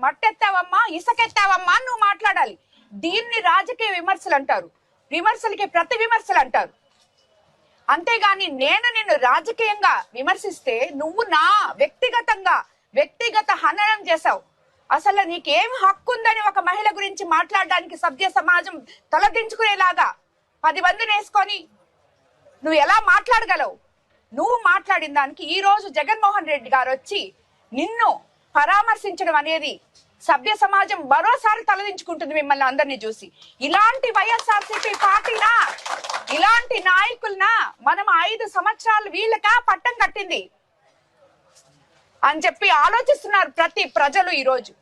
మట్టెత్తావమ్మా, ఇసకెత్తావమ్మా నువ్వు మాట్లాడాలి. దీన్ని రాజకీయ విమర్శలు అంటారు, విమర్శలకి ప్రతి విమర్శలు అంటారు. అంతేగాని నేను నిన్ను రాజకీయంగా విమర్శిస్తే నువ్వు నా వ్యక్తిగత హననం చేశావు. అసలు నీకేం హక్కు ఉందని ఒక మహిళ గురించి మాట్లాడడానికి సభ్య సమాజం తలదించుకునేలాగా 10 మందిని వేసుకొని నువ్వు ఎలా మాట్లాడగలవు? నువ్వు మాట్లాడిన దానికి ఈ రోజు జగన్మోహన్ రెడ్డి గారు వచ్చి నిన్ను పరామర్శించడం అనేది సభ్య సమాజం మరోసారి తలదించుకుంటుంది మిమ్మల్ని అందరినీ చూసి. ఇలాంటి వైఎస్ఆర్సీపీ పార్టీనా, ఇలాంటి నాయకులనా మనం 5 సంవత్సరాలు వీళ్ళకా పట్టం కట్టింది అని చెప్పి ఆలోచిస్తున్నారు ప్రతి ప్రజలు. ఈరోజు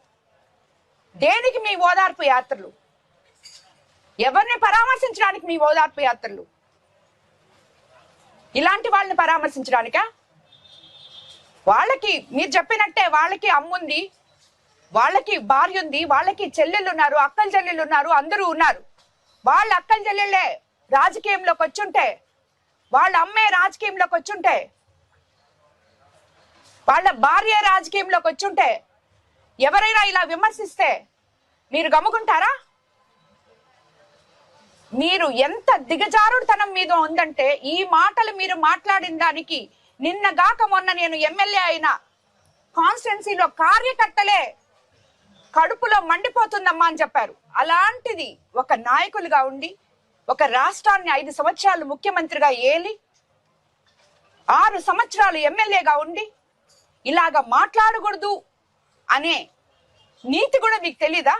దేనికి మీ ఓదార్పు యాత్రలు? ఎవరిని పరామర్శించడానికి మీ ఓదార్పు యాత్రలు? ఇలాంటి వాళ్ళని పరామర్శించడానికా? వాళ్ళకి మీరు చెప్పినట్టే వాళ్ళకి అమ్ముంది, వాళ్ళకి భార్య ఉంది, వాళ్ళకి చెల్లెళ్ళు ఉన్నారు, అక్కల చెల్లెళ్ళు ఉన్నారు, అందరూ ఉన్నారు. వాళ్ళ అక్కల చెల్లెళ్ళే రాజకీయంలోకి వచ్చుంటే, వాళ్ళ అమ్మే రాజకీయంలోకి వచ్చుంటే, వాళ్ళ భార్య రాజకీయంలోకి వచ్చుంటే ఎవరైనా ఇలా విమర్శిస్తే మీరు గమ్ముకుంటారా? మీరు ఎంత దిగజారుడుతనం మీద ఉందంటే ఈ మాటలు మీరు మాట్లాడిన దానికి నిన్నగాక మొన్న నేను ఎమ్మెల్యే అయిన కాన్స్టిట్యున్సీలో కార్యకర్తలే కడుపులో మండిపోతుందమ్మా అని చెప్పారు. అలాంటిది ఒక నాయకులుగా ఉండి ఒక రాష్ట్రాన్ని 5 సంవత్సరాలు ముఖ్యమంత్రిగా ఏలి 6 సంవత్సరాలు ఎమ్మెల్యేగా ఉండి ఇలాగా మాట్లాడకూడదు అనే నీతి కూడా మీకు తెలీదా?